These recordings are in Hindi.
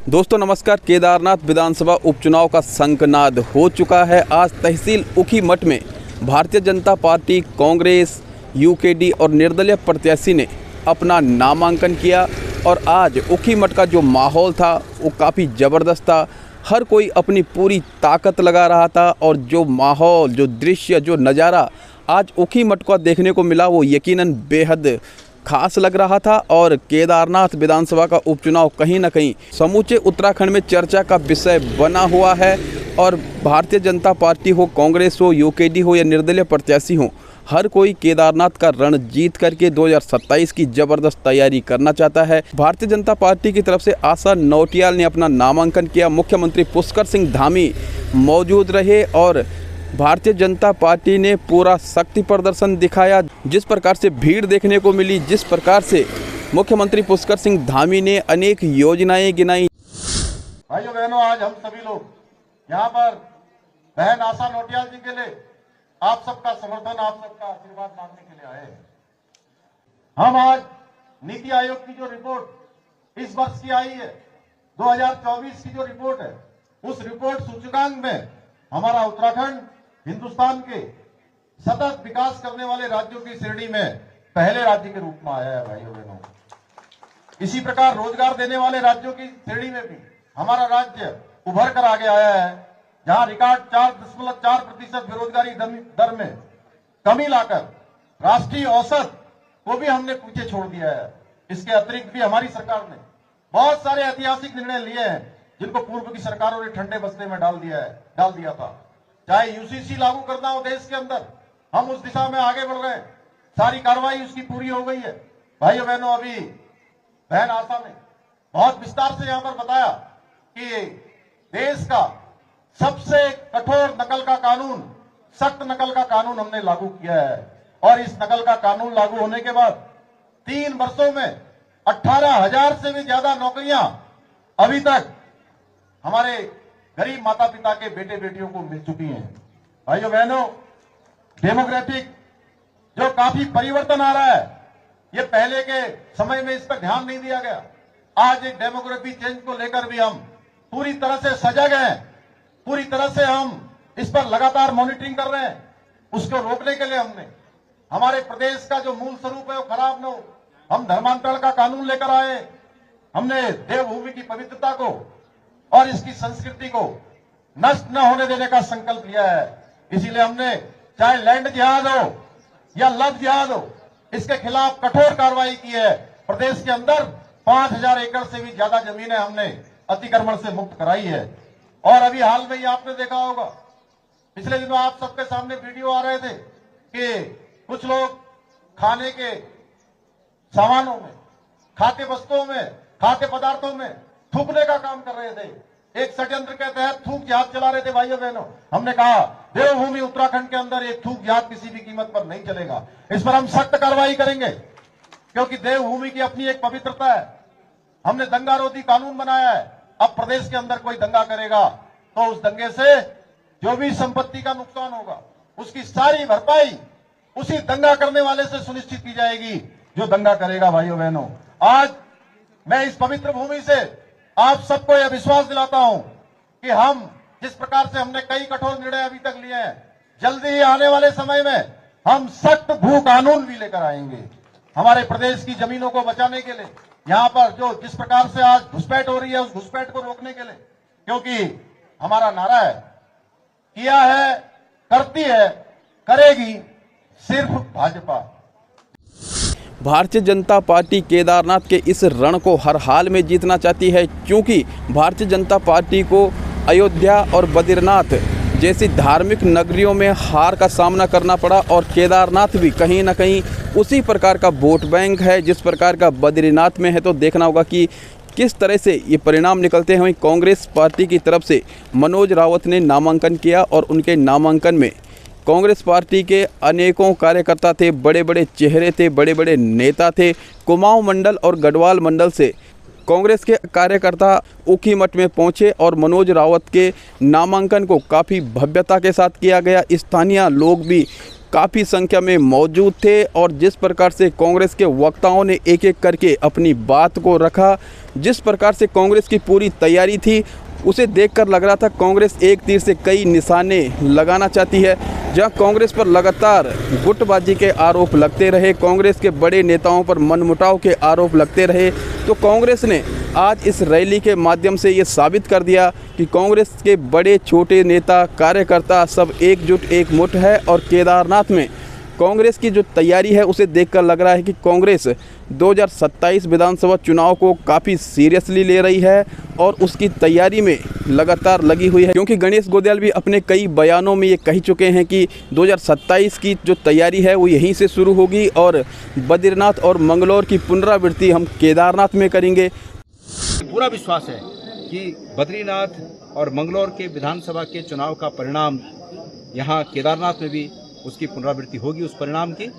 दोस्तों नमस्कार। केदारनाथ विधानसभा उपचुनाव का शंखनाद हो चुका है। आज तहसील ऊखीमठ में भारतीय जनता पार्टी, कांग्रेस, यूकेडी और निर्दलीय प्रत्याशी ने अपना नामांकन किया और आज ऊखीमठ का जो माहौल था वो काफ़ी ज़बरदस्त था। हर कोई अपनी पूरी ताकत लगा रहा था और जो माहौल, जो दृश्य, जो नज़ारा आज ऊखीमठ को देखने को मिला वो यकीनन बेहद खास लग रहा था। और केदारनाथ विधानसभा का उपचुनाव कहीं ना कहीं समूचे उत्तराखंड में चर्चा का विषय बना हुआ है। और भारतीय जनता पार्टी हो, कांग्रेस हो, यूकेडी हो या निर्दलीय प्रत्याशी हो, हर कोई केदारनाथ का रण जीत करके 2027 की ज़बरदस्त तैयारी करना चाहता है। भारतीय जनता पार्टी की तरफ से आशा नौटियाल ने अपना नामांकन किया। मुख्यमंत्री पुष्कर सिंह धामी मौजूद रहे और भारतीय जनता पार्टी ने पूरा शक्ति प्रदर्शन दिखाया। जिस प्रकार से भीड़ देखने को मिली, जिस प्रकार से मुख्यमंत्री पुष्कर सिंह धामी ने अनेक योजनाएं गिनाई। भाइयों बहनों, आज हम सभी लोग यहाँ पर बहन आशा नौटियाल जी के लिए आप सबका समर्थन, आप सबका आशीर्वाद मांगने के लिए आए हैं। हम आज नीति आयोग की जो रिपोर्ट इस वर्ष की आई है, 2024 की जो रिपोर्ट है, उस रिपोर्ट सूचकांक में हमारा उत्तराखंड हिंदुस्तान के सतत विकास करने वाले राज्यों की श्रेणी में पहले राज्य के रूप में आया है। भाइयों बहनों, इसी प्रकार रोजगार देने वाले राज्यों की श्रेणी में भी हमारा राज्य उभर कर आगे आया है, जहां रिकॉर्ड 4.4% बेरोजगारी दर में कमी लाकर राष्ट्रीय औसत को भी हमने पीछे छोड़ दिया है। इसके अतिरिक्त भी हमारी सरकार ने बहुत सारे ऐतिहासिक निर्णय लिए हैं जिनको पूर्व की सरकारों ने ठंडे बस्ते में डाल दिया था। चाहे यूसीसी लागू करना हो देश के अंदर, हम उस दिशा में आगे बढ़ रहे हैं। सारी कार्रवाई उसकी पूरी हो गई है। भाइयों बहनों, अभी बहन आशा ने बहुत विस्तार से यहां पर बताया कि देश का सबसे कठोर नकल का कानून, सख्त नकल का कानून हमने लागू किया है। और इस नकल का कानून लागू होने के बाद 3 वर्षों में 18,000 से भी ज्यादा नौकरियां अभी तक हमारे गरीब माता पिता के बेटे बेटियों को मिल चुकी हैं। भाइयों बहनों, डेमोग्राफिक जो काफी परिवर्तन आ रहा है, ये पहले के समय में इस पर ध्यान नहीं दिया गया। आज एक डेमोग्राफी चेंज को लेकर भी हम पूरी तरह से सजग हैं, पूरी तरह से हम इस पर लगातार मॉनिटरिंग कर रहे हैं। उसको रोकने के लिए हमने हमारे प्रदेश का जो मूल स्वरूप है वो खराब न हो, हम धर्मांतरण का कानून लेकर आए। हमने देवभूमि की पवित्रता को और इसकी संस्कृति को नष्ट न होने देने का संकल्प लिया है। इसीलिए हमने चाहे लैंड जिहाद हो या लव जिहाद हो, इसके खिलाफ कठोर कार्रवाई की है। प्रदेश के अंदर 5,000 एकड़ से भी ज्यादा जमीनें हमने अतिक्रमण से मुक्त कराई है। और अभी हाल में ही आपने देखा होगा, पिछले दिनों आप सबके सामने वीडियो आ रहे थे कि कुछ लोग खाने के सामानों में, खाद्य वस्तुओं में, खाद्य पदार्थों में थूकने का काम कर रहे थे। एक षड्यंत्र के तहत थूक जिहाद चला रहे थे। भाइयों बहनों, हमने कहा देवभूमि उत्तराखंड के अंदर एक थूक जिहाद किसी भी कीमत पर नहीं चलेगा। इस पर हम सख्त कार्रवाई करेंगे, क्योंकि देवभूमि की अपनी एक पवित्रता है। हमने दंगारोधी कानून बनाया है। अब प्रदेश के अंदर कोई दंगा करेगा तो उस दंगे से जो भी संपत्ति का नुकसान होगा, उसकी सारी भरपाई उसी दंगा करने वाले से सुनिश्चित की जाएगी जो दंगा करेगा। भाइयों बहनों, आज मैं इस पवित्र भूमि से आप सबको यह विश्वास दिलाता हूं कि हम जिस प्रकार से हमने कई कठोर निर्णय अभी तक लिए हैं, जल्दी ही आने वाले समय में हम सख्त भू कानून भी लेकर आएंगे हमारे प्रदेश की जमीनों को बचाने के लिए। यहां पर जो जिस प्रकार से आज घुसपैठ हो रही है, उस घुसपैठ को रोकने के लिए, क्योंकि हमारा नारा है, किया है, करती है, करेगी सिर्फ भाजपा। भारतीय जनता पार्टी केदारनाथ के इस रण को हर हाल में जीतना चाहती है, क्योंकि भारतीय जनता पार्टी को अयोध्या और बद्रीनाथ जैसी धार्मिक नगरियों में हार का सामना करना पड़ा और केदारनाथ भी कहीं ना कहीं उसी प्रकार का वोट बैंक है जिस प्रकार का बद्रीनाथ में है। तो देखना होगा कि किस तरह से ये परिणाम निकलते हैं। कांग्रेस पार्टी की तरफ से मनोज रावत ने नामांकन किया और उनके नामांकन में कांग्रेस पार्टी के अनेकों कार्यकर्ता थे, बड़े बड़े चेहरे थे, बड़े बड़े नेता थे। कुमाऊं मंडल और गढ़वाल मंडल से कांग्रेस के कार्यकर्ता ऊखीमठ में पहुंचे और मनोज रावत के नामांकन को काफ़ी भव्यता के साथ किया गया। स्थानीय लोग भी काफ़ी संख्या में मौजूद थे और जिस प्रकार से कांग्रेस के वक्ताओं ने एक एक करके अपनी बात को रखा, जिस प्रकार से कांग्रेस की पूरी तैयारी थी, उसे देखकर लग रहा था कांग्रेस एक तीर से कई निशाने लगाना चाहती है। जहां कांग्रेस पर लगातार गुटबाजी के आरोप लगते रहे, कांग्रेस के बड़े नेताओं पर मनमुटाव के आरोप लगते रहे, तो कांग्रेस ने आज इस रैली के माध्यम से ये साबित कर दिया कि कांग्रेस के बड़े छोटे नेता कार्यकर्ता सब एकजुट एकमुठ है। और केदारनाथ में कांग्रेस की जो तैयारी है उसे देखकर लग रहा है कि कांग्रेस 2027 विधानसभा चुनाव को काफ़ी सीरियसली ले रही है और उसकी तैयारी में लगातार लगी हुई है। क्योंकि गणेश गोंदियाल भी अपने कई बयानों में ये कह चुके हैं कि 2027 की जो तैयारी है वो यहीं से शुरू होगी और बद्रीनाथ और मंगलौर की पुनरावृत्ति हम केदारनाथ में करेंगे। पूरा विश्वास है कि बद्रीनाथ और मंगलौर के विधानसभा के चुनाव का परिणाम यहाँ केदारनाथ में भी उसकी पुनरावृत्ति होगी उस परिणाम की।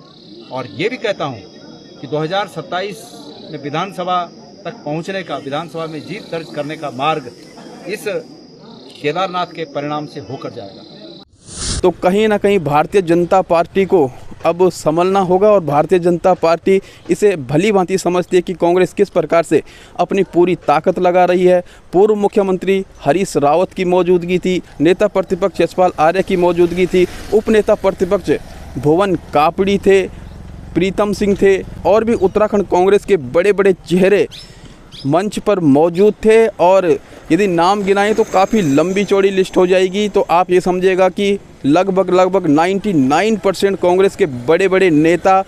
और ये भी कहता हूँ कि 2027 में विधानसभा तक पहुँचने का, विधानसभा में जीत दर्ज करने का मार्ग इस केदारनाथ के परिणाम से होकर जाएगा। तो कहीं ना कहीं भारतीय जनता पार्टी को अब संभलना होगा और भारतीय जनता पार्टी इसे भली भांति समझती है कि कांग्रेस किस प्रकार से अपनी पूरी ताकत लगा रही है। पूर्व मुख्यमंत्री हरीश रावत की मौजूदगी थी, नेता प्रतिपक्ष यशपाल आर्य की मौजूदगी थी, उपनेता प्रतिपक्ष भुवन कापड़ी थे, प्रीतम सिंह थे और भी उत्तराखंड कांग्रेस के बड़े बड़े चेहरे मंच पर मौजूद थे। और यदि नाम गिनाएं तो काफ़ी लंबी चौड़ी लिस्ट हो जाएगी। तो आप ये समझिएगा कि लगभग 99% कांग्रेस के बड़े बड़े नेता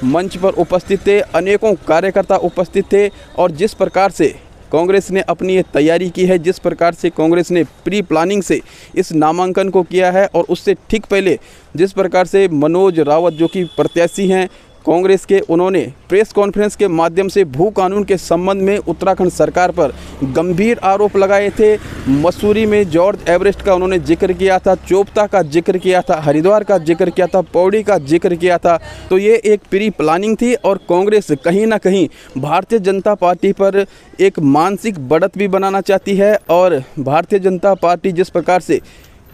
मंच पर उपस्थित थे, अनेकों कार्यकर्ता उपस्थित थे। और जिस प्रकार से कांग्रेस ने अपनी ये तैयारी की है, जिस प्रकार से कांग्रेस ने प्री प्लानिंग से इस नामांकन को किया है और उससे ठीक पहले जिस प्रकार से मनोज रावत जो कि प्रत्याशी हैं कांग्रेस के, उन्होंने प्रेस कॉन्फ्रेंस के माध्यम से भू कानून के संबंध में उत्तराखंड सरकार पर गंभीर आरोप लगाए थे। मसूरी में जॉर्ज एवरेस्ट का उन्होंने जिक्र किया था, चोपता का जिक्र किया था, हरिद्वार का जिक्र किया था, पौड़ी का जिक्र किया था। तो ये एक प्री प्लानिंग थी और कांग्रेस कहीं ना कहीं भारतीय जनता पार्टी पर एक मानसिक बढ़त भी बनाना चाहती है। और भारतीय जनता पार्टी जिस प्रकार से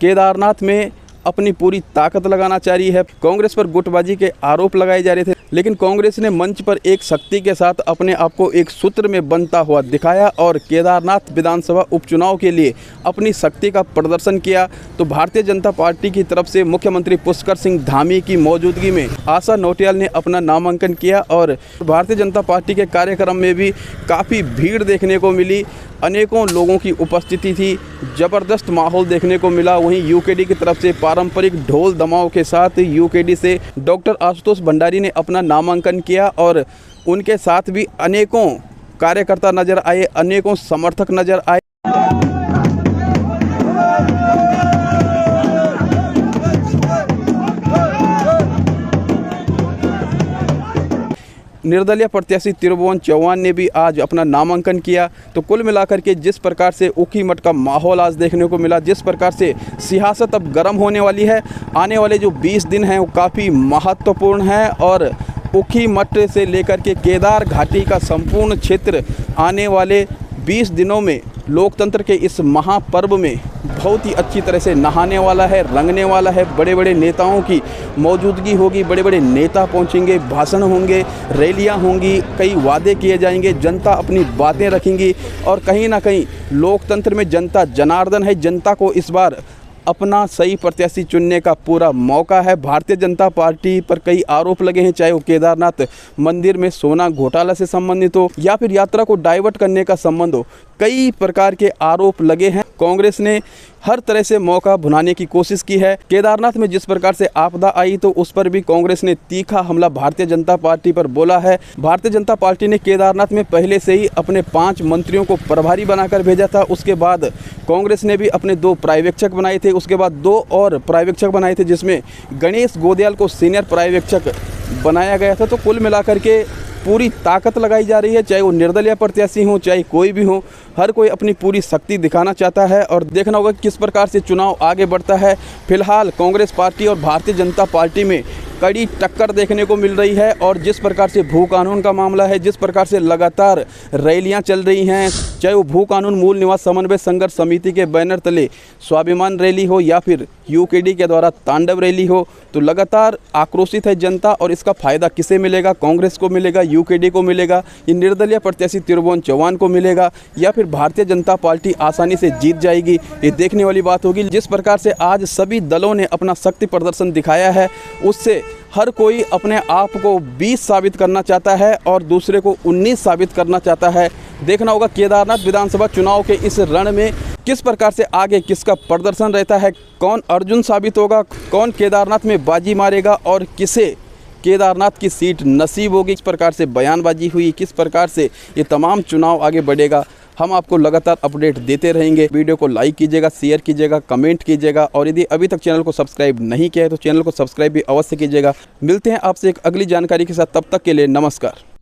केदारनाथ में अपनी पूरी ताकत लगाना चाह रही है, कांग्रेस पर गुटबाजी के आरोप लगाए जा रहे थे, लेकिन कांग्रेस ने मंच पर एक शक्ति के साथ अपने आप को एक सूत्र में बंधता हुआ दिखाया और केदारनाथ विधानसभा उपचुनाव के लिए अपनी शक्ति का प्रदर्शन किया। तो भारतीय जनता पार्टी की तरफ से मुख्यमंत्री पुष्कर सिंह धामी की मौजूदगी में आशा नौटियाल ने अपना नामांकन किया और भारतीय जनता पार्टी के कार्यक्रम में भी काफ़ी भीड़ देखने को मिली, अनेकों लोगों की उपस्थिति थी, ज़बरदस्त माहौल देखने को मिला। वहीं यूकेडी की तरफ से पारंपरिक ढोल दमाओं के साथ यूकेडी से डॉक्टर आशुतोष भंडारी ने अपना नामांकन किया और उनके साथ भी अनेकों कार्यकर्ता नजर आए, अनेकों समर्थक नजर आए। निर्दलीय प्रत्याशी त्रिभुवन चौहान ने भी आज अपना नामांकन किया। तो कुल मिलाकर के जिस प्रकार से ऊखीमठ का माहौल आज देखने को मिला, जिस प्रकार से सियासत अब गर्म होने वाली है, आने वाले जो 20 दिन हैं वो काफ़ी महत्वपूर्ण हैं और ऊखीमठ से लेकर के केदार घाटी का संपूर्ण क्षेत्र आने वाले 20 दिनों में लोकतंत्र के इस महापर्व में बहुत ही अच्छी तरह से नहाने वाला है, रंगने वाला है। बड़े बड़े नेताओं की मौजूदगी होगी, बड़े बड़े नेता पहुंचेंगे, भाषण होंगे, रैलियां होंगी, कई वादे किए जाएंगे, जनता अपनी बातें रखेंगी और कहीं ना कहीं लोकतंत्र में जनता जनार्दन है। जनता को इस बार अपना सही प्रत्याशी चुनने का पूरा मौका है। भारतीय जनता पार्टी पर कई आरोप लगे हैं, चाहे वो केदारनाथ मंदिर में सोना घोटाला से संबंधित हो या फिर यात्रा को डाइवर्ट करने का संबंध हो, कई प्रकार के आरोप लगे हैं। कांग्रेस ने हर तरह से मौका भुनाने की कोशिश की है। केदारनाथ में जिस प्रकार से आपदा आई तो उस पर भी कांग्रेस ने तीखा हमला भारतीय जनता पार्टी पर बोला है। भारतीय जनता पार्टी ने केदारनाथ में पहले से ही अपने 5 मंत्रियों को प्रभारी बनाकर भेजा था। उसके बाद कांग्रेस ने भी अपने 2 पर्यवेक्षक बनाए थे, उसके बाद 2 और पर्यवेक्षक बनाए थे जिसमें गणेश गोंदियाल को सीनियर पर्यवेक्षक बनाया गया था। तो कुल मिलाकर के पूरी ताकत लगाई जा रही है, चाहे वो निर्दलीय प्रत्याशी हो चाहे कोई भी हो, हर कोई अपनी पूरी शक्ति दिखाना चाहता है और देखना होगा किस प्रकार से चुनाव आगे बढ़ता है। फिलहाल कांग्रेस पार्टी और भारतीय जनता पार्टी में कड़ी टक्कर देखने को मिल रही है। और जिस प्रकार से भू कानून का मामला है, जिस प्रकार से लगातार रैलियां चल रही हैं, चाहे वो भू कानून मूल निवास समन्वय संघर्ष समिति के बैनर तले स्वाभिमान रैली हो या फिर यूकेडी के द्वारा तांडव रैली हो, तो लगातार आक्रोशित है जनता। और इसका फायदा किसे मिलेगा? कांग्रेस को मिलेगा, यूकेडी को मिलेगा, ये निर्दलीय प्रत्याशी त्रिभुवन चौहान को मिलेगा, या फिर भारतीय जनता पार्टी आसानी से जीत जाएगी? ये देखने वाली बात होगी। जिस प्रकार से आज सभी दलों ने अपना शक्ति प्रदर्शन दिखाया है, उससे हर कोई अपने आप को 20 साबित करना चाहता है और दूसरे को 19 साबित करना चाहता है। देखना होगा केदारनाथ विधानसभा चुनाव के इस रण में किस प्रकार से आगे किसका प्रदर्शन रहता है, कौन अर्जुन साबित होगा, कौन केदारनाथ में बाजी मारेगा और किसे केदारनाथ की सीट नसीब होगी। किस प्रकार से बयानबाजी हुई, किस प्रकार से ये तमाम चुनाव आगे बढ़ेगा, हम आपको लगातार अपडेट देते रहेंगे। वीडियो को लाइक कीजिएगा, शेयर कीजिएगा, कमेंट कीजिएगा और यदि अभी तक चैनल को सब्सक्राइब नहीं किया है तो चैनल को सब्सक्राइब भी अवश्य कीजिएगा। मिलते हैं आपसे एक अगली जानकारी के साथ, तब तक के लिए नमस्कार।